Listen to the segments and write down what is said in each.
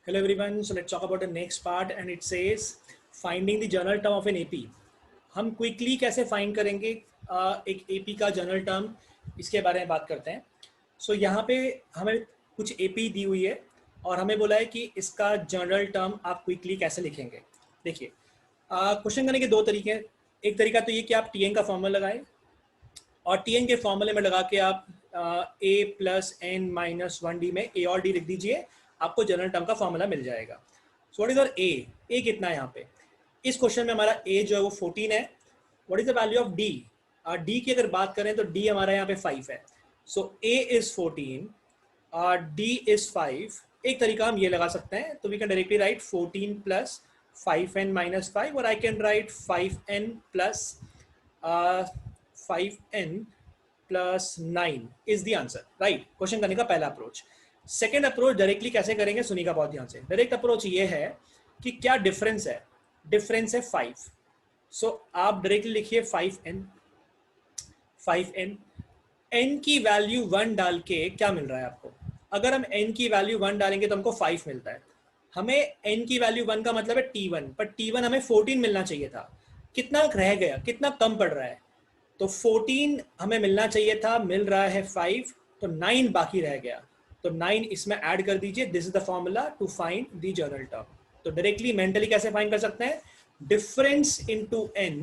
Hello everyone. So let's talk about the next part and it says finding the general term of an AP. हम quickly कैसे find करेंगे एक AP का general term, इसके बारे में बात करते हैं. सो यहाँ पे हमें कुछ एपी दी हुई है और हमें बोला है कि इसका जनरल टर्म आप क्विकली कैसे लिखेंगे. देखिए, क्वेश्चन करने के दो तरीके हैं. एक तरीका तो ये कि आप टीएन का फॉर्मूला लगाएं और टीएन के फॉर्मूले में लगा के आप a plus n minus one d में ए और डी लिख दीजिए, आपको जनरल टर्म का फॉर्मूला मिल जाएगा. सो व्हाट इज और ए कितना है यहाँ पे. इस क्वेश्चन में हमारा ए जो है वो 14 है. What is the value of D. D की अगर बात करें तो डी हमारा यहाँ पे 5 है. So a is 14, D is 5. एक तरीका हम ये लगा सकते हैं, तो we can directly write 14 plus 5n minus 5 और I can write 5n plus 5n plus 9 is the answer. Right, question करने का पहला अप्रोच. सेकेंड अप्रोच डायरेक्टली कैसे करेंगे सुनिएगा बहुत ध्यान से. डायरेक्ट अप्रोच ये है कि क्या डिफरेंस है. डिफरेंस है 5. सो आप डायरेक्टली लिखिए 5n. n की वैल्यू 1 डाल के क्या मिल रहा है आपको. अगर हम n की वैल्यू 1 डालेंगे तो हमको 5 मिलता है. हमें n की वैल्यू 1 का मतलब है t1, पर t1 हमें 14 मिलना चाहिए था. कितना रह गया, कितना कम पड़ रहा है. तो 14 हमें मिलना चाहिए था, मिल रहा है 5, तो 9 बाकी रह गया. तो 9 इसमें ऐड कर दीजिए. This is the formula to find the general term. तो डायरेक्टली मेंटली कैसे फाइंड कर सकते हैं. डिफरेंस इनटू n,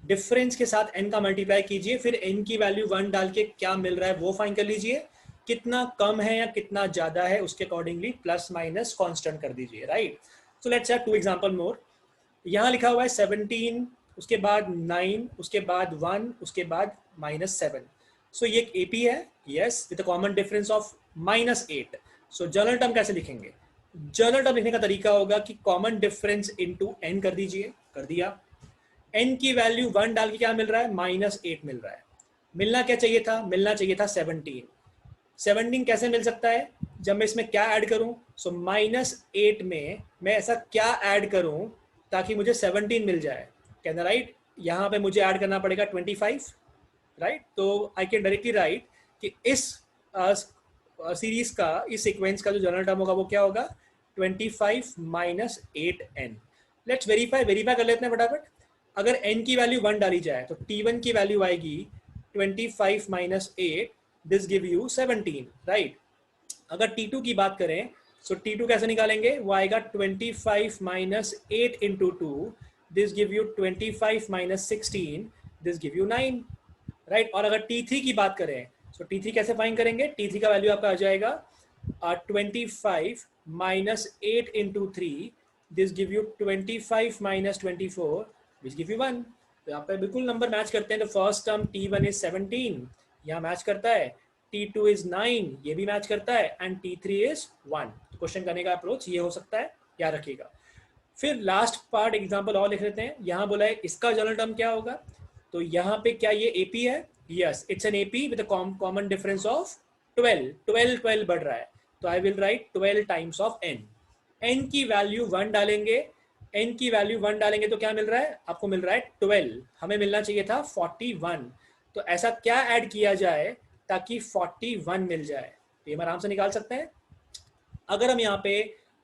डिफरेंस के साथ n का मल्टीप्लाई कीजिए, फिर n की वैल्यू 1 डाल के क्या मिल रहा है वो फाइंड कर लीजिए. कितना कम है या कितना ज्यादा है उसके अकॉर्डिंगली प्लस माइनस कांस्टेंट कर दीजिए. Right. So let's have two example more. यहाँ लिखा हुआ है 17, उसके बाद 9, उसके बाद 1, उसके बाद -7. सो ये एक एपी है. Yes, with a common difference of -8. So general term कैसे लिखेंगे. जनरल टर्म लिखने का तरीका होगा कि कॉमन डिफरेंस इनटू n कर दीजिए. कर दिया. n की वैल्यू 1 डाल के क्या मिल रहा है, -8 मिल रहा है. मिलना क्या चाहिए था, मिलना चाहिए था 17. 17 कैसे मिल सकता है, जब मैं इसमें क्या ऐड करूं. सो -8 में मैं ऐसा क्या ऐड करूं ताकि मुझे 17 मिल जाए. कहना राइट. यहाँ पे मुझे ऐड करना पड़ेगा 25. राइट. तो आई कैन डायरेक्टली राइट कि इस सीरीज का, इस सीक्वेंस का जो जनरल टर्म होगा वो क्या होगा, 25 माइनस 8n. लेट्स वेरीफाई कर लेते हैं फटाफट. अगर n की वैल्यू 1 डाली जाए तो t1 की वैल्यू आएगी 25 minus 8, this give you 17. Right. अगर t2 की बात करें, सो t2 कैसे निकालेंगे, वो आएगा 25 minus 8 into 2, this give you 25 minus 16, this give you 9. Right. और अगर t3 की बात करें, सो t3 कैसे फाइंड करेंगे. t3 का वैल्यू आपका आ जाएगा 25 minus 8 into 3, this give you 25 minus 24, which give you 1. तो यहाँ पे बिल्कुल नंबर मैच करते हैं. तो फर्स्ट टर्म t1 इज 17, यहाँ मैच करता है. t2 इज 9, ये भी मैच करता है. And t3 is 1. तो क्वेश्चन करने का अप्रोच ये हो सकता है, याद रखिएगा. फिर लास्ट पार्ट एग्जांपल और लिख लेते हैं. यहाँ बोला है इसका जनरल टर्म क्या होगा. तो यहाँ पे क्या ये एपी है. Yes, it's an AP with common difference of 12 बढ़ रहा है. तो I will write 12 times of n. n की वैल्यू 1 डालेंगे. n की वैल्यू 1 डालेंगे तो क्या मिल रहा है आपको, मिल रहा है 12. हमें मिलना चाहिए था 41. तो ऐसा क्या ऐड किया जाए ताकि 41 मिल जाए. तो ये हम आराम से निकाल सकते हैं. अगर हम यहाँ पे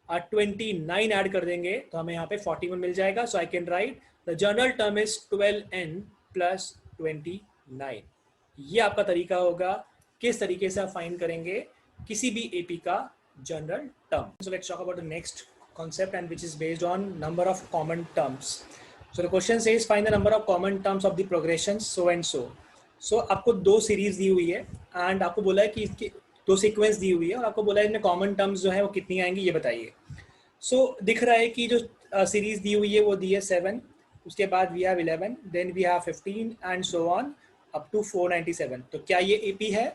29 ऐड कर देंगे तो हमें यहाँ पे 41 मिल जाएगा. So I can write the general term is 12n plus 29. ये आपका तरीका होगा किस तरीके से आप फाइंड करेंगे किसी भी एपी का general term. So let's talk about the next concept and which is based on number of common terms. So the question says find the number of common terms of the progressions so and so. So आपको दो series दी हुई है and आपको बोला है कि इसकी दो सीक्वेंस दी हुई है और आपको बोला है इनमें कॉमन टर्म्स जो है वो कितनी आएंगी ये बताइए. सो दिख रहा है कि जो सीरीज दी हुई है वो दी है 7, उसके बाद we have 11, then we have 15 and so on up to 497. तो क्या ये एपी है.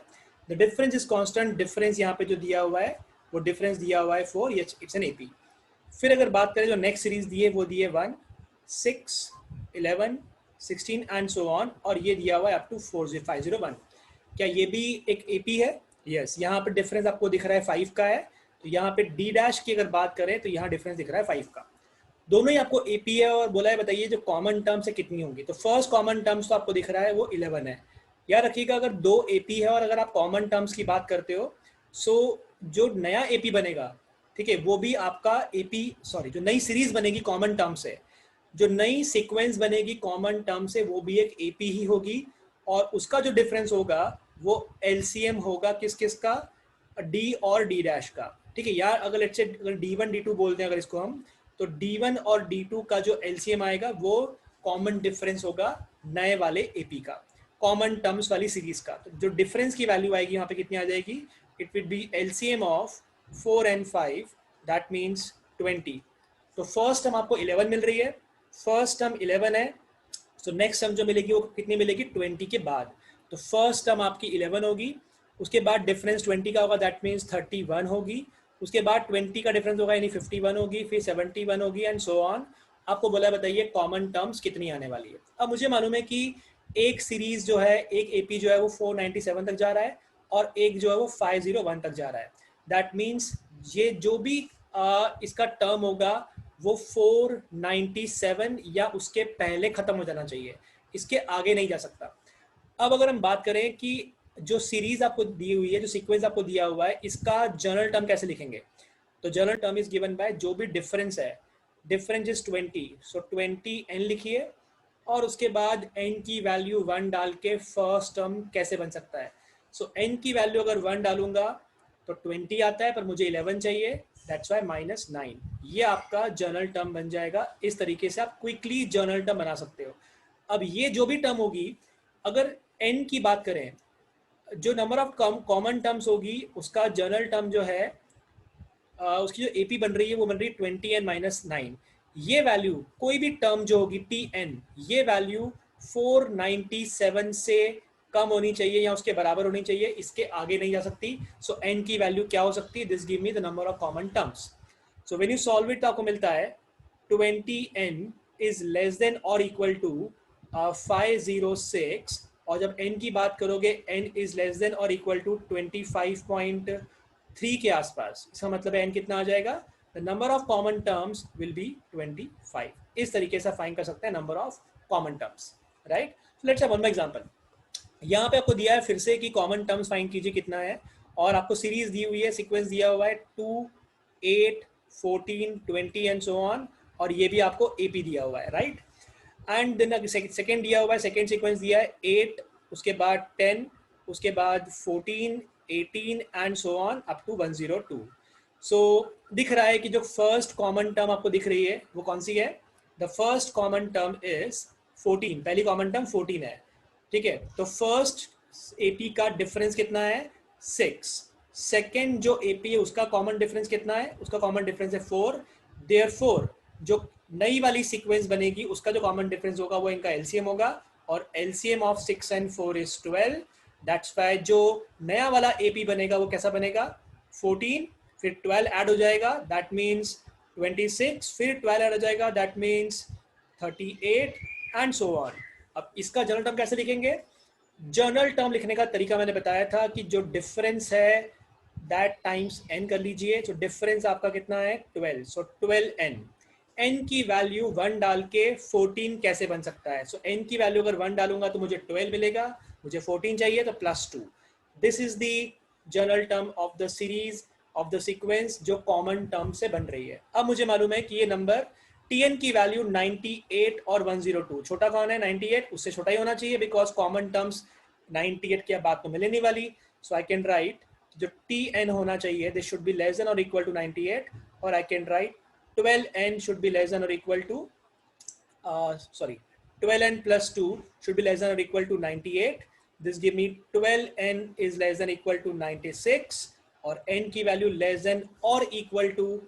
The difference is constant. Difference यहाँ पे जो दिया हुआ है वो डिफरेंस दिया हुआ है 4. It's an AP. फिर अगर बात करें जो नेक्स्ट सीरीज दी है वो दी है 1, 6, 11, 16 एंड सो ऑन, और ये दिया हुआ है अप टू 501. क्या ये भी एक एपी है. यस, यहाँ पे डिफरेंस आपको दिख रहा है 5 का है. तो यहाँ पे डी डैश की अगर बात करें तो यहाँ डिफरेंस दिख रहा है 5 का. दोनों ही आपको एपी है और बोला है बताइए जो कॉमन टर्म्स है कितनी होंगी. तो फर्स्ट कॉमन टर्म्स तो आपको दिख रहा है वो 11 है. याद रखिएगा अगर दो एपी है और अगर आप कॉमन टर्म्स की बात करते हो, सो जो नया एपी बनेगा ठीक है, वो भी आपका एपी, सॉरी जो नई सीरीज बनेगी कॉमन टर्म से, जो नई सीक्वेंस बनेगी कॉमन टर्म से, वो भी एक एपी ही होगी, और उसका जो डिफरेंस होगा वो एलसीएम होगा किस किस का, डी और डी डैश का। ठीक है यार, अगर लेट्स से अगर डी1 डी2 बोलते हैं अगर इसको हम, तो डी1 और डी2 का जो एलसीएम आएगा वो कॉमन डिफरेंस होगा नए वाले एपी का, कॉमन टर्म्स वाली सीरीज का। तो जो डिफरेंस की वैल्यू आएगी यहाँ पे कितनी आ जाएगी, it will be LCM of 4 and 5, that means 20। तो फर्स्ट टर्म आपको 11 मिल रही है, फर्स्ट टर्म 11 है, तो नेक्स्ट टर्म जो मिलेगी वो कितनी मिलेगी 20 के बाद। तो फर्स्ट टर्म आपकी 11 होगी, उसके बाद डिफरेंस 20 का होगा, दैट मीन्स 31 होगी, उसके बाद 20 का डिफरेंस होगा यानी 51 होगी, फिर 71 होगी एंड सो ऑन। आपको बोला बताइए कॉमन टर्म्स कितनी आने वाली है। अब मुझे मालूम है कि एक सीरीज जो है, एक एपी जो है वो 497 तक जा रहा है और एक जो है वो 501 तक जा रहा है। दैट मीन्स ये जो भी इसका टर्म होगा वो 497 या उसके पहले खत्म हो जाना चाहिए, इसके आगे नहीं जा सकता। अब अगर हम बात करें कि जो सीरीज आपको दी हुई है, जो सीक्वेंस आपको दिया हुआ है, इसका जनरल टर्म कैसे लिखेंगे, तो general term is given by जो भी डिफरेंस है, डिफरेंस इज 20, सो 20n लिखिए, और उसके बाद n की वैल्यू 1 डाल के फर्स्ट टर्म कैसे बन सकता है। सो n की वैल्यू अगर 1 डालूंगा तो 20 आता है, पर मुझे 11 चाहिए, दैट्स वाई -9। ये आपका जनरल टर्म बन जाएगा। इस तरीके से आप क्विकली जनरल टर्म बना सकते हो। अब ये जो भी टर्म होगी, अगर n की बात करें, जो नंबर ऑफ कॉमन टर्म्स होगी उसका जनरल टर्म जो है, उसकी जो एपी बन रही है वो बन रही है 20n - 9। ये वैल्यू कोई भी टर्म जो होगी tn, ये वैल्यू 497 से कम होनी चाहिए या उसके बराबर होनी चाहिए, इसके आगे नहीं जा सकती। सो n की वैल्यू क्या हो सकती है, this give me the number of common terms. So when you solve it तो आपको मिलता है 20n इज लेस देन और इक्वल टू 506, और जब n की बात करोगे n इज लेस देन और इक्वल टू 25.3 के आसपास, इसका मतलब n कितना आ जाएगा, the number of common terms will be 25। इस तरीके से फाइंड कर सकते हैं number of common terms, right. So let's have one by example. यहाँ पे आपको दिया है फिर से कि कॉमन टर्म्स फाइंड कीजिए कितना है, और आपको सीरीज दी हुई है, सीक्वेंस दिया हुआ है 2, 8, 14, 20 एंड सो ऑन, और ये भी आपको एपी दिया हुआ है, राइट। एंड देन सेकेंड दिया हुआ है, सेकेंड सीक्वेंस दिया है 8, उसके बाद 10, उसके बाद 14, 18 and so on up to 102। So दिख रहा है कि जो फर्स्ट कॉमन टर्म आपको दिख रही है वो कौन सी है, the first common term is 14, पहली कॉमन टर्म 14 है, ठीक है। तो फर्स्ट एपी का डिफरेंस कितना है 6, सेकेंड जो एपी है उसका कॉमन डिफरेंस कितना है, उसका कॉमन डिफरेंस है 4। देयरफॉर जो नई वाली सीक्वेंस बनेगी उसका जो कॉमन डिफरेंस होगा वो इनका एलसीएम होगा, और LCM of 6 and 4 is 12। That's why जो नया वाला एपी बनेगा वो कैसा बनेगा, 14 फिर 12 ऐड हो जाएगा, दैट मीन्स 26, फिर 12 ऐड हो जाएगा, that means 38 and so on. अब इसका जनरल टर्म कैसे लिखेंगे, जनरल टर्म लिखने का तरीका मैंने बताया था कि जो डिफरेंस है दैट टाइम्स n कर लीजिए। तो डिफरेंस आपका कितना है 12, सो 12n। n की वैल्यू 1 डाल के 14 कैसे बन सकता है, सो n की वैल्यू अगर 1 डालूंगा तो मुझे 12 मिलेगा, मुझे 14 चाहिए तो +2। This is the general term of the series of the sequence जो कॉमन टर्म से बन रही है। अब मुझे मालूम है कि ये नंबर tn की वैल्यू 98 और 102, छोटा कौन है 98, उससे छोटा ही होना चाहिए बिकॉज कॉमन टर्म्स 98 की बात तो मिले नहीं वाली। सो आई कैन राइट जो tn होना चाहिए this should be less than और इक्वल टू 98, और I can right 12n should be less than or equal to 12n plus 2 should be less than or equal to 98. This give me 12n is less than equal to 96, और n की value less than और equal to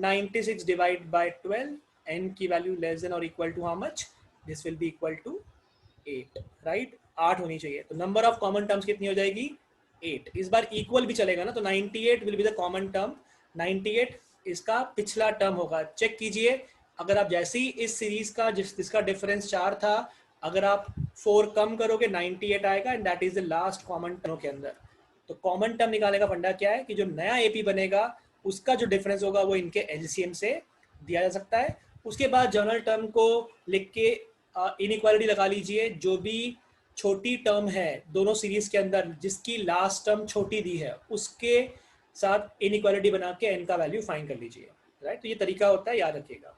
96 divide by 12, n की value less than और equal to how much, this will be equal to 8, right. 8 होनी चाहिए। तो number of common terms कितनी हो जाएगी 8। इस बार इक्वल भी चलेगा ना, तो 98 will be the common term, 98 इसका पिछला टर्म होगा। चेक कीजिए, अगर आप जैसे ही इस सीरीज का जिसका डिफरेंस 4 था, अगर आप 4 कम करोगे 98 आएगा, and that is the last common term के अंदर। तो कॉमन टर्म निकालने का फंडा क्या है कि जो नया एपी बनेगा उसका जो डिफरेंस होगा वो इनके एलसीएम से दिया जा सकता है। उसके बाद जनरल टर्म को लिख के इनइक्वालिटी लगा लीजिए, जो भी छोटी टर्म है दोनों सीरीज के अंदर जिसकी लास्ट टर्म छोटी दी है उसके साथ इनइक्वालिटी बना के n का वैल्यू फाइंड कर लीजिए, राइट। तो ये तरीका होता है, याद रखिएगा।